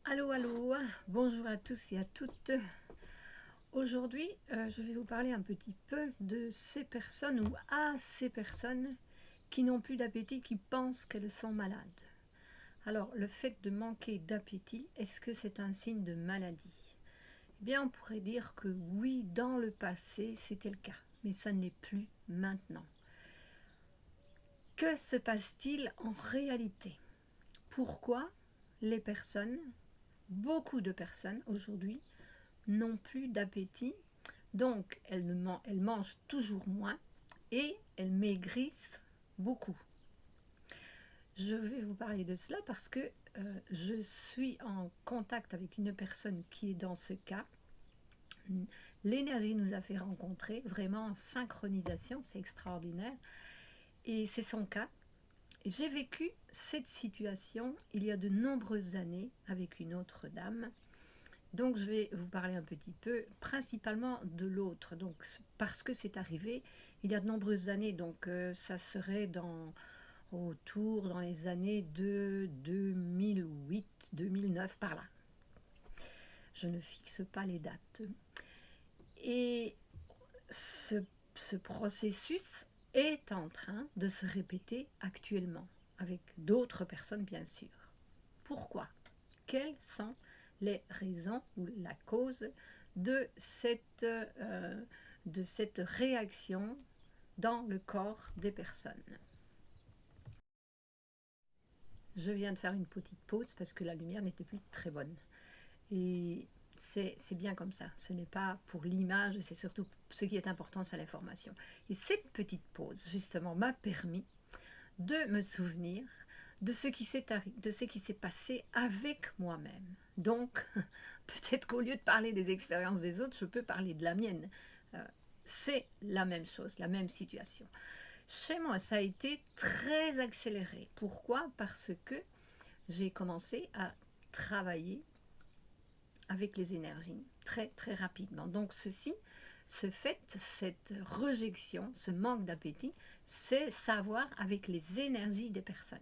Allô, allô, bonjour à tous et à toutes. Aujourd'hui, je vais vous parler un petit peu de ces personnes ou à ces personnes qui n'ont plus d'appétit, qui pensent qu'elles sont malades. Alors, le fait de manquer d'appétit, est-ce que c'est un signe de maladie? Eh bien, on pourrait dire que oui, dans le passé, c'était le cas, mais ça ne l'est plus maintenant. Que se passe-t-il en réalité? Pourquoi les personnes, beaucoup de personnes aujourd'hui, n'ont plus d'appétit, donc elles mangent toujours moins et elles maigrissent beaucoup. Je vais vous parler de cela parce que je suis en contact avec une personne qui est dans ce cas. L'énergie nous a fait rencontrer, vraiment en synchronisation, c'est extraordinaire. Et c'est son cas. J'ai vécu cette situation il y a de nombreuses années avec une autre dame. Donc je vais vous parler un petit peu, principalement de l'autre, donc parce que c'est arrivé il y a de nombreuses années, donc ça serait dans les années de 2008-2009, par là. Je ne fixe pas les dates. Et ce, ce processus est en train de se répéter actuellement, avec d'autres personnes bien sûr. Pourquoi? Quelles sont les raisons ou la cause de cette réaction dans le corps des personnes? Je viens de faire une petite pause parce que la lumière n'était plus très bonne. Et c'est bien comme ça. Ce n'est pas pour l'image, c'est surtout ce qui est important, c'est l'information. Et cette petite pause, justement, m'a permis de me souvenir de ce qui s'est passé avec moi-même. Donc, peut-être qu'au lieu de parler des expériences des autres, je peux parler de la mienne. C'est la même chose, la même situation. Chez moi, ça a été très accéléré. Pourquoi? Parce que j'ai commencé à travailler avec les énergies très très rapidement. Donc cette rejection, ce manque d'appétit, c'est savoir avec les énergies des personnes.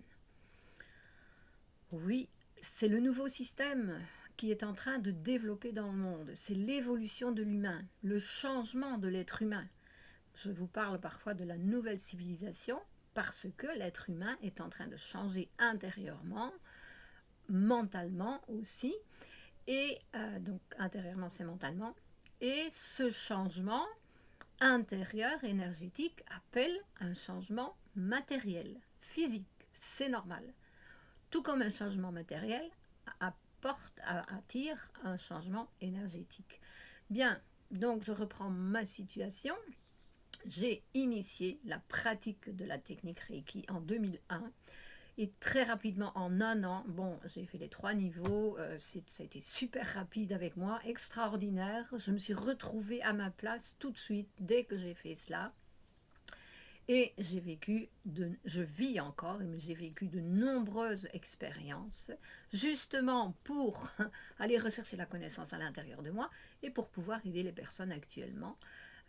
Oui, c'est le nouveau système qui est en train de développer dans le monde. C'est l'évolution de l'humain, le changement de l'être humain. Je vous parle parfois de la nouvelle civilisation parce que l'être humain est en train de changer intérieurement, mentalement aussi, et donc intérieurement c'est mentalement, et ce changement intérieur énergétique appelle un changement matériel, physique, c'est normal. Tout comme un changement matériel attire un changement énergétique. Bien, donc je reprends ma situation. J'ai initié la pratique de la technique Reiki en 2001 et très rapidement, en un an, bon, j'ai fait les 3 niveaux, ça a été super rapide avec moi, extraordinaire. Je me suis retrouvée à ma place tout de suite dès que j'ai fait cela. Et je vis encore, mais j'ai vécu de nombreuses expériences, justement pour aller rechercher la connaissance à l'intérieur de moi et pour pouvoir aider les personnes actuellement.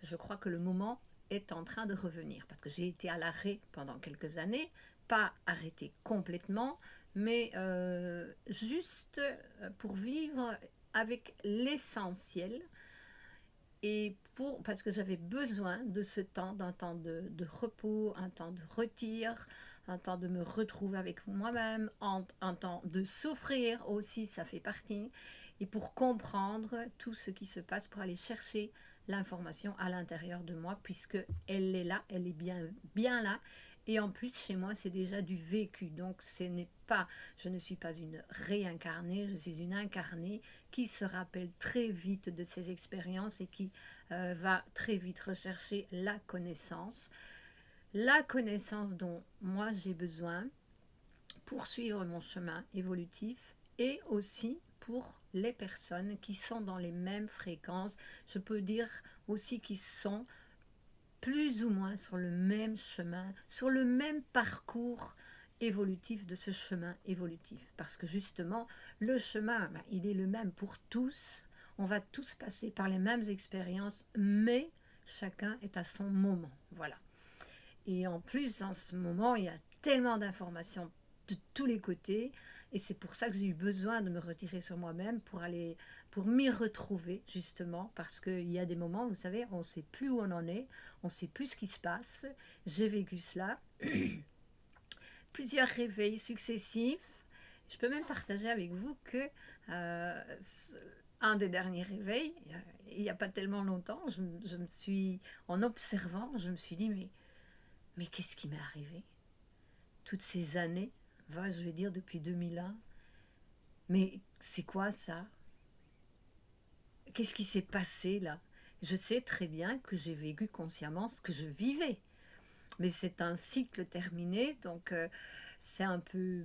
Je crois que le moment est en train de revenir, parce que j'ai été à l'arrêt pendant quelques années, pas arrêté complètement, mais juste pour vivre avec l'essentiel et parce que j'avais besoin de ce temps, d'un temps de repos, un temps de retire, un temps de me retrouver avec moi-même, un temps de souffrir aussi, ça fait partie, et pour comprendre tout ce qui se passe, pour aller chercher l'information à l'intérieur de moi, puisque elle est là, elle est bien là, et en plus chez moi c'est déjà du vécu, donc je ne suis pas une réincarnée, je suis une incarnée qui se rappelle très vite de ses expériences et qui va très vite rechercher la connaissance dont moi j'ai besoin pour suivre mon chemin évolutif et aussi pour les personnes qui sont dans les mêmes fréquences. Je peux dire aussi qui sont plus ou moins sur le même chemin, sur le même parcours évolutif de ce chemin évolutif. Parce que justement, le chemin, il est le même pour tous. On va tous passer par les mêmes expériences, mais chacun est à son moment. Voilà. Et en plus, en ce moment, il y a tellement d'informations de tous les côtés Et c'est pour ça que j'ai eu besoin de me retirer sur moi-même pour m'y retrouver, justement, parce qu'il y a des moments, vous savez, on ne sait plus où on en est, on ne sait plus ce qui se passe. J'ai vécu cela, plusieurs réveils successifs. Je peux même partager avec vous que euh, un des derniers réveils, il n'y a pas tellement longtemps, je me suis, en observant, je me suis dit, mais qu'est-ce qui m'est arrivé toutes ces années, je vais dire depuis 2001, mais c'est quoi ça? Qu'est-ce qui s'est passé là? Je sais très bien que j'ai vécu consciemment ce que je vivais, mais c'est un cycle terminé, donc c'est un peu,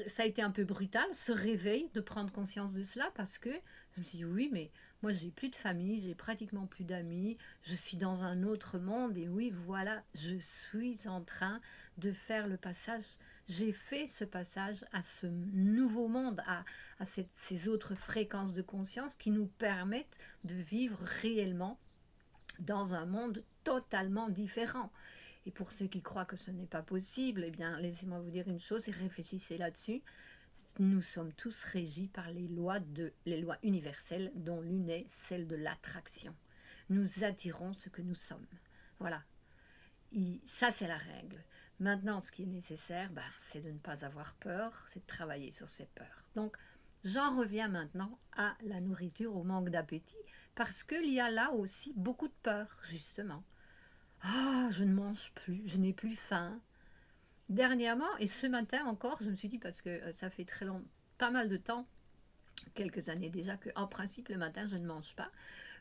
ça a été un peu brutal, ce réveil, de prendre conscience de cela, parce que je me suis dit, oui, mais moi j'ai plus de famille, j'ai pratiquement plus d'amis, je suis dans un autre monde, et oui, voilà, je suis en train de faire le passage. J'ai fait ce passage à ce nouveau monde, à ces autres fréquences de conscience qui nous permettent de vivre réellement dans un monde totalement différent. Et pour ceux qui croient que ce n'est pas possible, eh bien, laissez-moi vous dire une chose et réfléchissez là-dessus. Nous sommes tous régis par les lois universelles, dont l'une est celle de l'attraction. Nous attirons ce que nous sommes. Voilà. Ça, c'est la règle. Maintenant, ce qui est nécessaire, c'est de ne pas avoir peur, c'est de travailler sur ces peurs. Donc, j'en reviens maintenant à la nourriture, au manque d'appétit, parce qu'il y a là aussi beaucoup de peur, justement. Ah, je ne mange plus, je n'ai plus faim. Dernièrement, et ce matin encore, je me suis dit, parce que ça fait pas mal de temps, quelques années déjà, qu'en principe, le matin, je ne mange pas.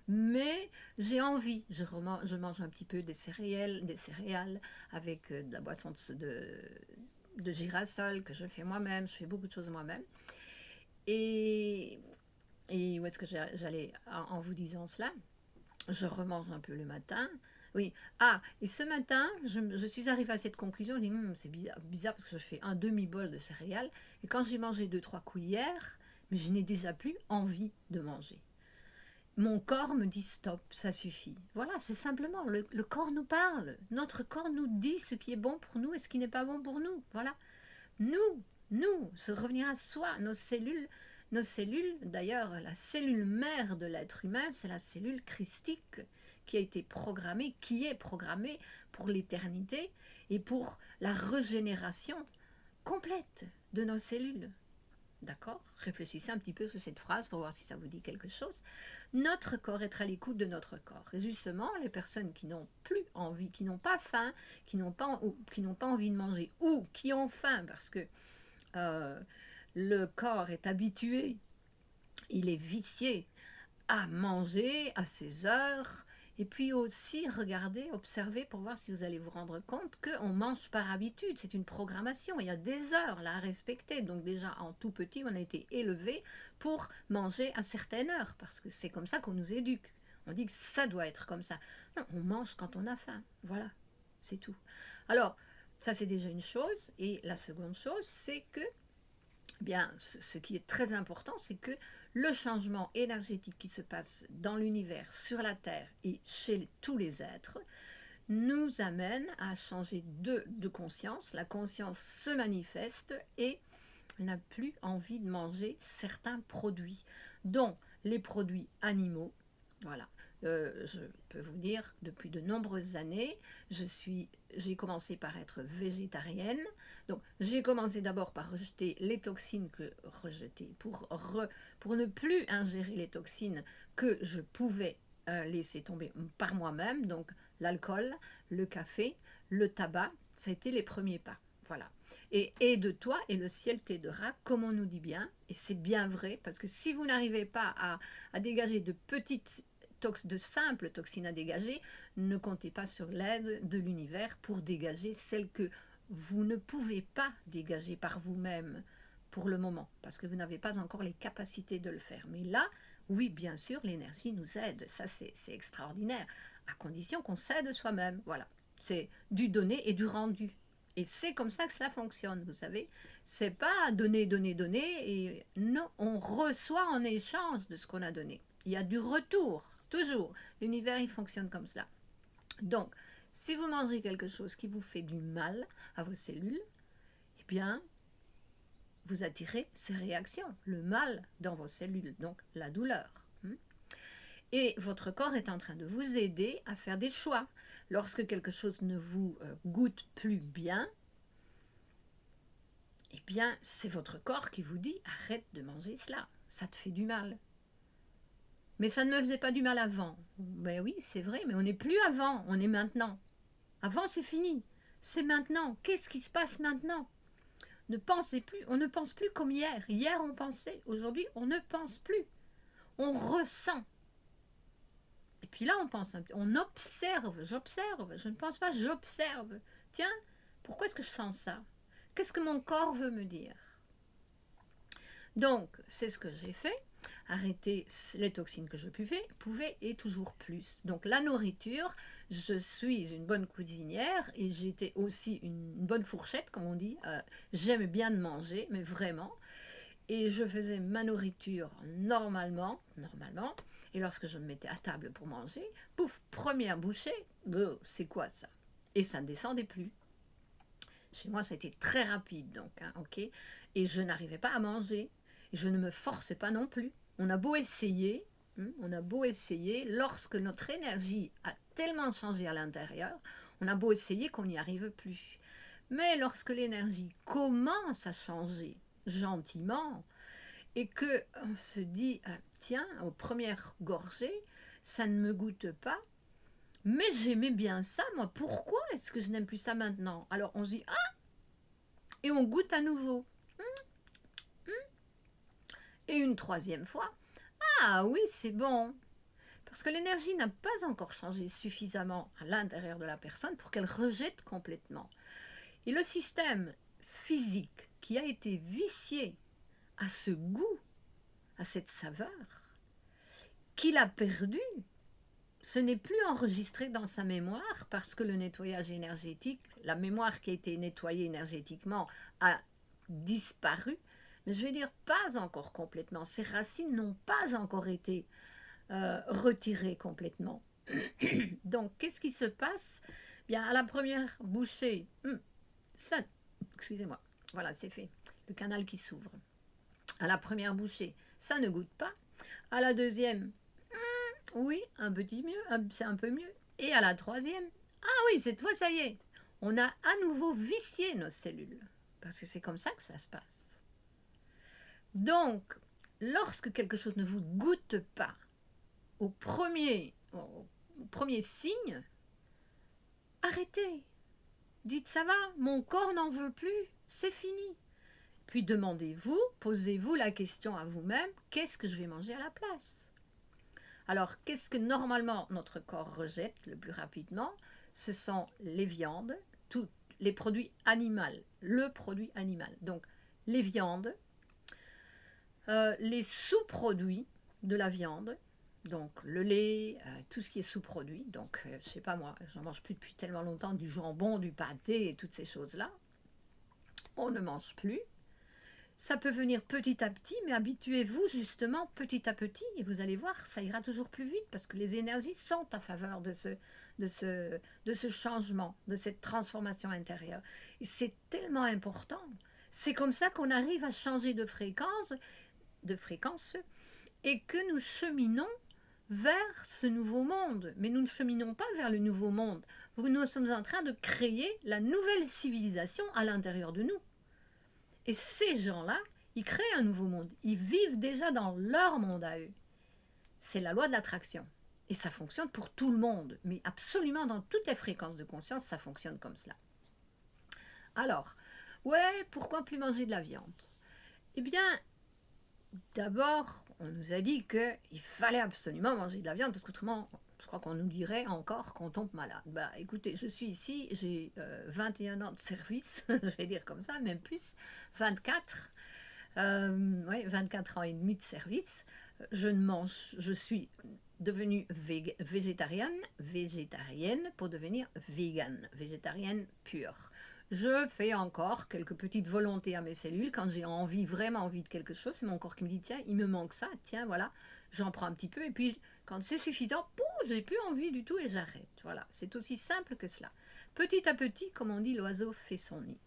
Mais j'ai envie, je mange un petit peu des céréales avec de la boisson de girasol que je fais moi-même, je fais beaucoup de choses moi-même. Et, et où est-ce que j'allais en vous disant cela? Je remange un peu le matin. Oui. Ah, et ce matin, je suis arrivée à cette conclusion. Je dis, c'est bizarre parce que je fais un demi-bol de céréales. Et quand j'ai mangé 2-3 cuillères, mais je n'ai déjà plus envie de manger. Mon corps me dit stop, ça suffit. Voilà, c'est simplement, le corps nous parle. Notre corps nous dit ce qui est bon pour nous et ce qui n'est pas bon pour nous. Voilà. Se revenir à soi, nos cellules, d'ailleurs, la cellule mère de l'être humain, c'est la cellule christique qui a été programmée, qui est programmée pour l'éternité et pour la régénération complète de nos cellules. D'accord? Réfléchissez un petit peu sur cette phrase pour voir si ça vous dit quelque chose. Notre corps, être à l'écoute de notre corps. Et justement, les personnes qui n'ont plus envie, qui n'ont pas faim, qui n'ont pas envie de manger, ou qui ont faim parce que le corps est habitué, il est vicié à manger à ses heures. Et puis aussi, regardez, observez pour voir si vous allez vous rendre compte qu'on mange par habitude. C'est une programmation. Il y a des heures là à respecter. Donc déjà, en tout petit, on a été élevé pour manger à certaines heures. Parce que c'est comme ça qu'on nous éduque. On dit que ça doit être comme ça. Non, on mange quand on a faim. Voilà, c'est tout. Alors, ça c'est déjà une chose. Et la seconde chose, c'est que, bien, ce qui est très important, c'est que le changement énergétique qui se passe dans l'univers, sur la Terre et chez tous les êtres, nous amène à changer de conscience. La conscience se manifeste et n'a plus envie de manger certains produits, dont les produits animaux. Voilà. Je peux vous dire, depuis de nombreuses années, j'ai commencé par être végétarienne. Donc, j'ai commencé d'abord par rejeter les toxines pour ne plus ingérer les toxines que je pouvais laisser tomber par moi-même. Donc, l'alcool, le café, le tabac, ça a été les premiers pas. Voilà. Et aide-toi et le ciel t'aidera, comme on nous dit bien. Et c'est bien vrai, parce que si vous n'arrivez pas à dégager de simples toxines à dégager, ne comptez pas sur l'aide de l'univers pour dégager celles que vous ne pouvez pas dégager par vous-même pour le moment, parce que vous n'avez pas encore les capacités de le faire. Mais là, oui, bien sûr, l'énergie nous aide. Ça, c'est extraordinaire, à condition qu'on s'aide soi-même. Voilà, c'est du donner et du rendu. Et c'est comme ça que cela fonctionne, vous savez. C'est pas donner, donner, donner, et non, on reçoit en échange de ce qu'on a donné. Il y a du retour, toujours. L'univers, il fonctionne comme ça. Donc, si vous mangez quelque chose qui vous fait du mal à vos cellules, eh bien, vous attirez ces réactions, le mal dans vos cellules, donc la douleur. Et votre corps est en train de vous aider à faire des choix. Lorsque quelque chose ne vous goûte plus bien, eh bien, c'est votre corps qui vous dit « Arrête de manger cela, ça te fait du mal ». Mais ça ne me faisait pas du mal avant. Ben oui, c'est vrai, mais on n'est plus avant, on est maintenant. Avant, c'est fini. C'est maintenant. Qu'est-ce qui se passe maintenant? Ne pensez plus, on ne pense plus comme hier. Hier, on pensait. Aujourd'hui, on ne pense plus. On ressent. Et puis là, on pense, on observe, j'observe, je ne pense pas, j'observe. Tiens, pourquoi est-ce que je sens ça? Qu'est-ce que mon corps veut me dire? Donc, c'est ce que j'ai fait. Arrêter les toxines que je pouvais et toujours plus. Donc, la nourriture, je suis une bonne cuisinière et j'étais aussi une bonne fourchette, comme on dit. J'aime bien de manger, mais vraiment. Et je faisais ma nourriture normalement. Et lorsque je me mettais à table pour manger, pouf, première bouchée, c'est quoi ça? Et ça ne descendait plus. Chez moi, ça a été très rapide, donc, ok. Et je n'arrivais pas à manger. Je ne me forçais pas non plus. On a beau essayer, lorsque notre énergie a tellement changé à l'intérieur, on a beau essayer qu'on n'y arrive plus. Mais lorsque l'énergie commence à changer gentiment, et que on se dit, tiens, aux premières gorgées, ça ne me goûte pas, mais j'aimais bien ça, moi, pourquoi est-ce que je n'aime plus ça maintenant? Alors on se dit, et on goûte à nouveau. Et une troisième fois, oui, c'est bon. Parce que l'énergie n'a pas encore changé suffisamment à l'intérieur de la personne pour qu'elle rejette complètement. Et le système physique qui a été vicié à ce goût, à cette saveur, qu'il a perdu, ce n'est plus enregistré dans sa mémoire parce que le nettoyage énergétique, la mémoire qui a été nettoyée énergétiquement a disparu, mais je vais dire pas encore complètement. Ces racines n'ont pas encore été retirées complètement. Donc, qu'est-ce qui se passe? Bien, à la première bouchée, ça, excusez-moi, voilà, c'est fait, le canal qui s'ouvre. À la première bouchée, ça ne goûte pas. À la deuxième, oui, un petit mieux, c'est un peu mieux. Et à la troisième, oui, cette fois, ça y est, on a à nouveau vicié nos cellules. Parce que c'est comme ça que ça se passe. Donc, lorsque quelque chose ne vous goûte pas, au premier signe, arrêtez. Dites, ça va, mon corps n'en veut plus, c'est fini. Puis demandez-vous, posez-vous la question à vous-même, qu'est-ce que je vais manger à la place? Alors, qu'est-ce que normalement notre corps rejette le plus rapidement? Ce sont les viandes, tous les produits animaux, le produit animal. Donc, les viandes, les sous-produits de la viande, donc le lait, tout ce qui est sous-produit, donc je sais pas moi, j'en mange plus depuis tellement longtemps, du jambon, du pâté et toutes ces choses-là, on ne mange plus. Ça peut venir petit à petit, mais habituez-vous justement petit à petit et vous allez voir, ça ira toujours plus vite parce que les énergies sont en faveur de ce changement, de cette transformation intérieure. Et c'est tellement important. C'est comme ça qu'on arrive à changer de fréquence et que nous cheminons vers ce nouveau monde. Mais nous ne cheminons pas vers le nouveau monde. Nous sommes en train de créer la nouvelle civilisation à l'intérieur de nous. Et ces gens-là, ils créent un nouveau monde. Ils vivent déjà dans leur monde à eux. C'est la loi de l'attraction. Et ça fonctionne pour tout le monde. Mais absolument dans toutes les fréquences de conscience, ça fonctionne comme cela. Alors, pourquoi plus manger de la viande? Eh bien, d'abord, on nous a dit qu'il fallait absolument manger de la viande, parce qu'autrement, je crois qu'on nous dirait encore qu'on tombe malade. Écoutez, je suis ici, j'ai 21 ans de service, je vais dire comme ça, même plus, 24 ans et demi de service. Je suis devenue végétarienne pour devenir végétarienne pure. Je fais encore quelques petites volontés à mes cellules. Quand j'ai vraiment envie de quelque chose, c'est mon corps qui me dit, tiens, il me manque ça, tiens, voilà, j'en prends un petit peu. Et puis, quand c'est suffisant, j'ai plus envie du tout et j'arrête. Voilà, c'est aussi simple que cela. Petit à petit, comme on dit, l'oiseau fait son nid.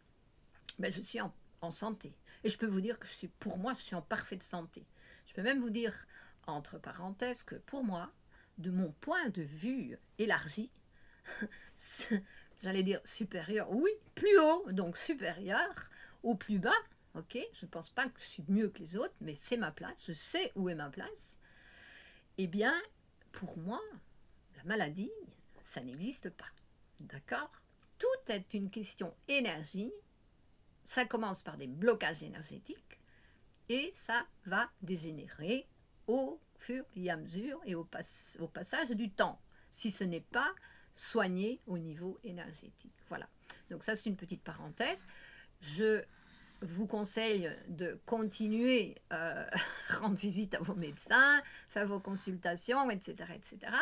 Je suis en santé. Et je peux vous dire que pour moi, je suis en parfaite santé. Je peux même vous dire, entre parenthèses, que pour moi, de mon point de vue élargi, j'allais dire supérieur, oui, plus haut, donc supérieur, au plus bas, ok, je ne pense pas que je suis mieux que les autres, mais c'est ma place, je sais où est ma place, eh bien, pour moi, la maladie, ça n'existe pas, d'accord? Tout est une question énergie, ça commence par des blocages énergétiques, et ça va dégénérer au fur et à mesure et au passage du temps, si ce n'est pas soigné au niveau énergétique. Voilà. Donc ça, c'est une petite parenthèse. Je vous conseille de continuer à rendre visite à vos médecins, faire vos consultations, etc., etc.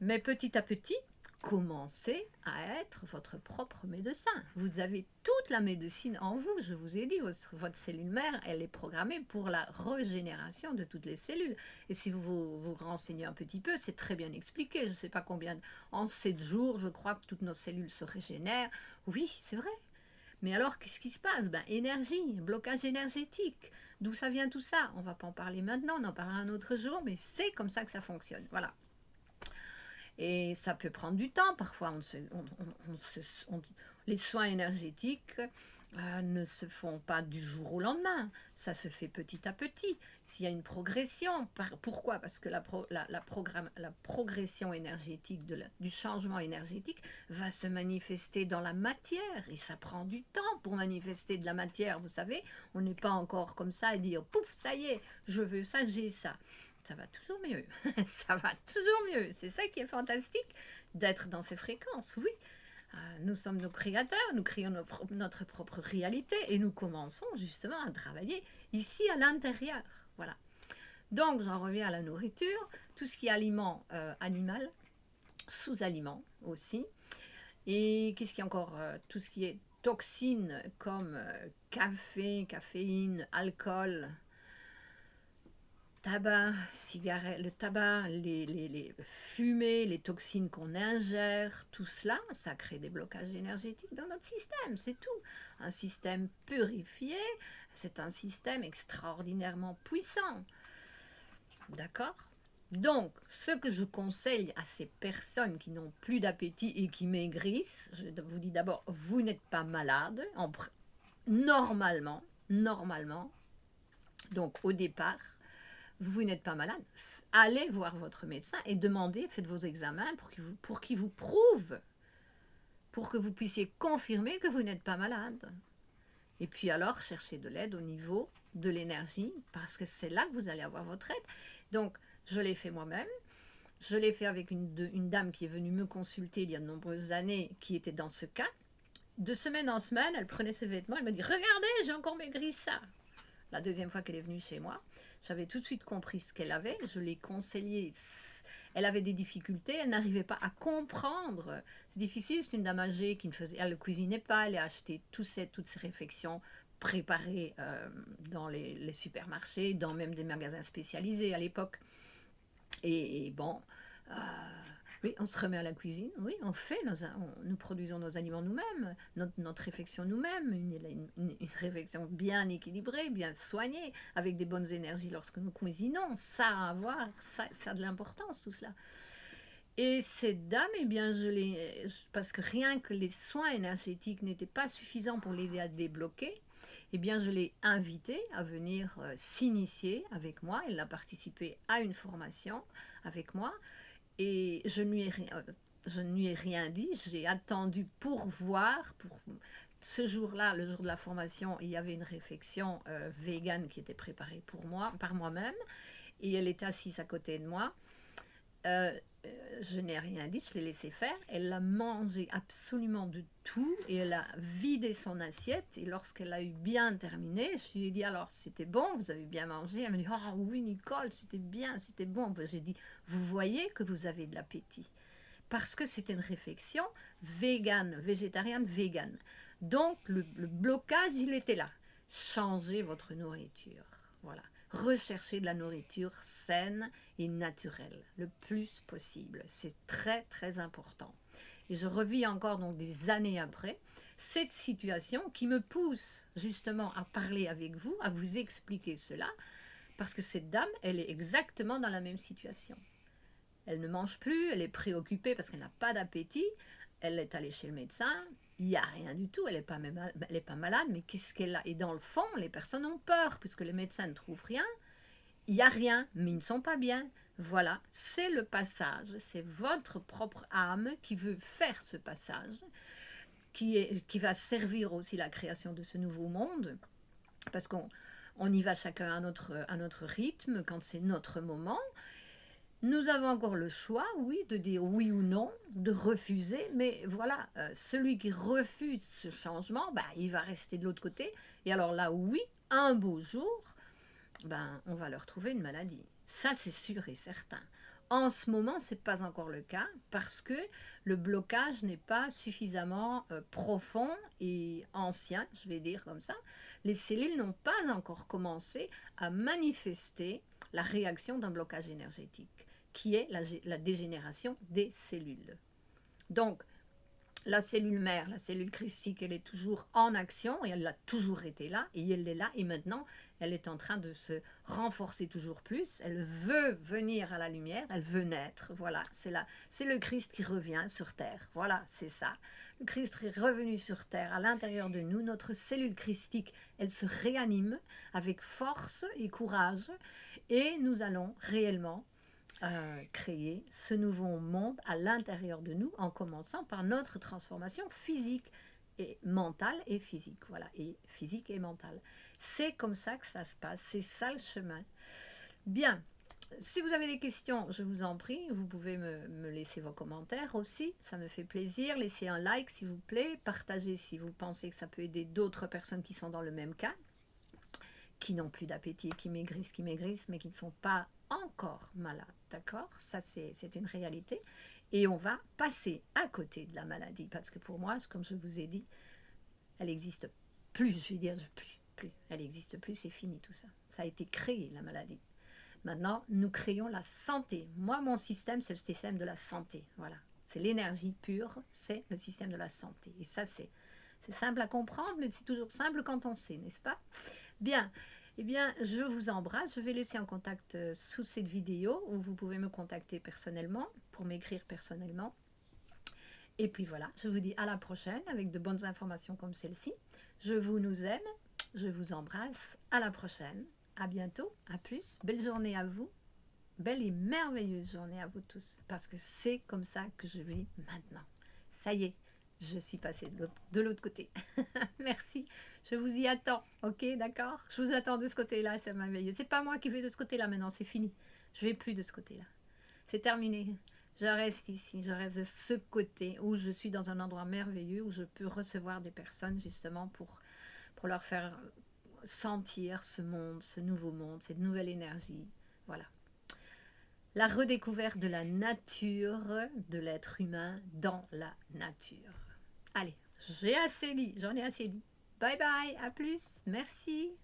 Mais petit à petit, commencez à être votre propre médecin. Vous avez toute la médecine en vous. Je vous ai dit, votre cellule mère, elle est programmée pour la régénération de toutes les cellules. Et si vous vous renseignez un petit peu, c'est très bien expliqué. Je ne sais pas combien, en 7 jours, je crois que toutes nos cellules se régénèrent. Oui, c'est vrai. Mais alors, qu'est-ce qui se passe? Énergie, blocage énergétique. D'où ça vient tout ça? On ne va pas en parler maintenant, on en parlera un autre jour, mais c'est comme ça que ça fonctionne. Voilà. Et ça peut prendre du temps. Parfois, les soins énergétiques ne se font pas du jour au lendemain. Ça se fait petit à petit. S'il y a une progression, pourquoi? Parce que la progression énergétique, du changement énergétique, va se manifester dans la matière. Et ça prend du temps pour manifester de la matière. Vous savez, on n'est pas encore comme ça et dire, pouf, ça y est, je veux ça, j'ai ça. Ça va toujours mieux. Ça va toujours mieux. C'est ça qui est fantastique, d'être dans ces fréquences. Oui, nous sommes nos créateurs, nous créons notre propre réalité et nous commençons justement à travailler ici à l'intérieur. Voilà. Donc, j'en reviens à la nourriture, tout ce qui est aliment animal, sous-aliments aussi. Et qu'est-ce qu'il y a encore? Tout ce qui est toxines comme café, caféine, alcool, tabac, cigarettes, le tabac, les fumées, les toxines qu'on ingère, tout cela, ça crée des blocages énergétiques dans notre système, c'est tout. Un système purifié, c'est un système extraordinairement puissant. D'accord? Donc, ce que je conseille à ces personnes qui n'ont plus d'appétit et qui maigrissent, je vous dis d'abord, vous n'êtes pas malade, normalement, donc au départ, vous n'êtes pas malade, allez voir votre médecin et demandez, faites vos examens pour qu'il vous prouve, pour que vous puissiez confirmer que vous n'êtes pas malade. Et puis alors, cherchez de l'aide au niveau de l'énergie, parce que c'est là que vous allez avoir votre aide. Donc, je l'ai fait moi-même. Je l'ai fait avec une dame qui est venue me consulter il y a de nombreuses années, qui était dans ce cas. De semaine en semaine, elle prenait ses vêtements, elle me dit « Regardez, j'ai encore maigri ça !» La deuxième fois qu'elle est venue chez moi, j'avais tout de suite compris ce qu'elle avait. Je l'ai conseillée. Elle avait des difficultés, elle n'arrivait pas à comprendre. C'est difficile, c'est une dame âgée qui elle ne cuisinait pas, elle a acheté toutes ces réflexions préparées dans les supermarchés, dans même des magasins spécialisés à l'époque. Et bon, oui, on se remet à la cuisine, oui, nous produisons nos aliments nous-mêmes, notre réflexion nous-mêmes, une réflexion bien équilibrée, bien soignée, avec des bonnes énergies lorsque nous cuisinons, ça a à voir, ça a de l'importance tout cela. Et cette dame, eh bien, parce que rien que les soins énergétiques n'étaient pas suffisants pour l'aider à débloquer, eh bien, je l'ai invitée à venir s'initier avec moi. Elle a participé à une formation avec moi. Et je ne lui ai rien dit, j'ai attendu pour voir. Ce jour-là, le jour de la formation, il y avait une réflexion végane qui était préparée par moi-même. Et elle était assise à côté de moi. Je n'ai rien dit, je l'ai laissé faire. Elle a mangé absolument de tout et elle a vidé son assiette. Et lorsqu'elle a eu bien terminé, je lui ai dit alors c'était bon, vous avez bien mangé. Elle m'a dit ah oui Nicole, c'était bien, c'était bon. J'ai dit vous voyez que vous avez de l'appétit parce que c'était une réflexion végane, végétarienne, végane. Donc le blocage il était là. Changez votre nourriture, voilà. Rechercher de la nourriture saine et naturelle le plus possible. C'est très très important. Et je revis encore donc des années après cette situation qui me pousse justement à parler avec vous, à vous expliquer cela, parce que cette dame, elle est exactement dans la même situation. Elle ne mange plus, elle est préoccupée parce qu'elle n'a pas d'appétit, elle est allée chez le médecin, il n'y a rien du tout, elle n'est pas malade, mais qu'est-ce qu'elle a? Et dans le fond, les personnes ont peur, puisque les médecins ne trouvent rien, il n'y a rien, mais ils ne sont pas bien. Voilà, c'est le passage, c'est votre propre âme qui veut faire ce passage, qui va servir aussi la création de ce nouveau monde, parce qu'on y va chacun à notre rythme, quand c'est notre moment. Nous avons encore le choix, oui, de dire oui ou non, de refuser, mais voilà, celui qui refuse ce changement, ben, il va rester de l'autre côté. Et alors là, oui, un beau jour, ben, on va leur trouver une maladie. Ça, c'est sûr et certain. En ce moment, ce n'est pas encore le cas parce que le blocage n'est pas suffisamment profond et ancien, je vais dire comme ça. Les cellules n'ont pas encore commencé à manifester la réaction d'un blocage énergétique, qui est la dégénération des cellules. Donc, la cellule mère, la cellule christique, elle est toujours en action et elle a toujours été là et elle est là et maintenant elle est en train de se renforcer toujours plus. Elle veut venir à la lumière, elle veut naître. Voilà, c'est le Christ qui revient sur terre. Voilà, c'est ça. Le Christ est revenu sur terre à l'intérieur de nous. Notre cellule christique, elle se réanime avec force et courage et nous allons réellement créer ce nouveau monde à l'intérieur de nous en commençant par notre transformation physique et mentale et physique. Voilà, et physique et mentale. C'est comme ça que ça se passe, c'est ça le chemin. Bien, si vous avez des questions, je vous en prie, vous pouvez me laisser vos commentaires aussi, ça me fait plaisir. Laissez un like s'il vous plaît, partagez si vous pensez que ça peut aider d'autres personnes qui sont dans le même cas, qui n'ont plus d'appétit, qui maigrissent, mais qui ne sont pas encore malades, d'accord? Ça, c'est une réalité. Et on va passer à côté de la maladie, parce que pour moi, comme je vous ai dit, elle n'existe plus, je veux dire, plus. Elle n'existe plus, c'est fini tout ça. Ça a été créé, la maladie. Maintenant, nous créons la santé. Moi, mon système, c'est le système de la santé. Voilà. C'est l'énergie pure, c'est le système de la santé. Et ça, c'est simple à comprendre, mais c'est toujours simple quand on sait, n'est-ce pas? Bien, eh bien, je vous embrasse. Je vais laisser un contact sous cette vidéo où vous pouvez me contacter personnellement pour m'écrire personnellement. Et puis voilà, je vous dis à la prochaine avec de bonnes informations comme celle-ci. Je nous aime, je vous embrasse. À la prochaine, à bientôt, à plus. Belle journée à vous. Belle et merveilleuse journée à vous tous parce que c'est comme ça que je vis maintenant. Ça y est, je suis passée de l'autre côté. Merci. Je vous y attends. Ok, d'accord? Je vous attends de ce côté-là, c'est merveilleux. C'est pas moi qui vais de ce côté-là maintenant, c'est fini. Je vais plus de ce côté-là. C'est terminé. Je reste ici, je reste de ce côté où je suis dans un endroit merveilleux où je peux recevoir des personnes justement pour leur faire sentir ce monde, ce nouveau monde, cette nouvelle énergie. Voilà. La redécouverte de la nature, de l'être humain dans la nature. Allez, j'en ai assez dit. Bye bye, à plus, merci.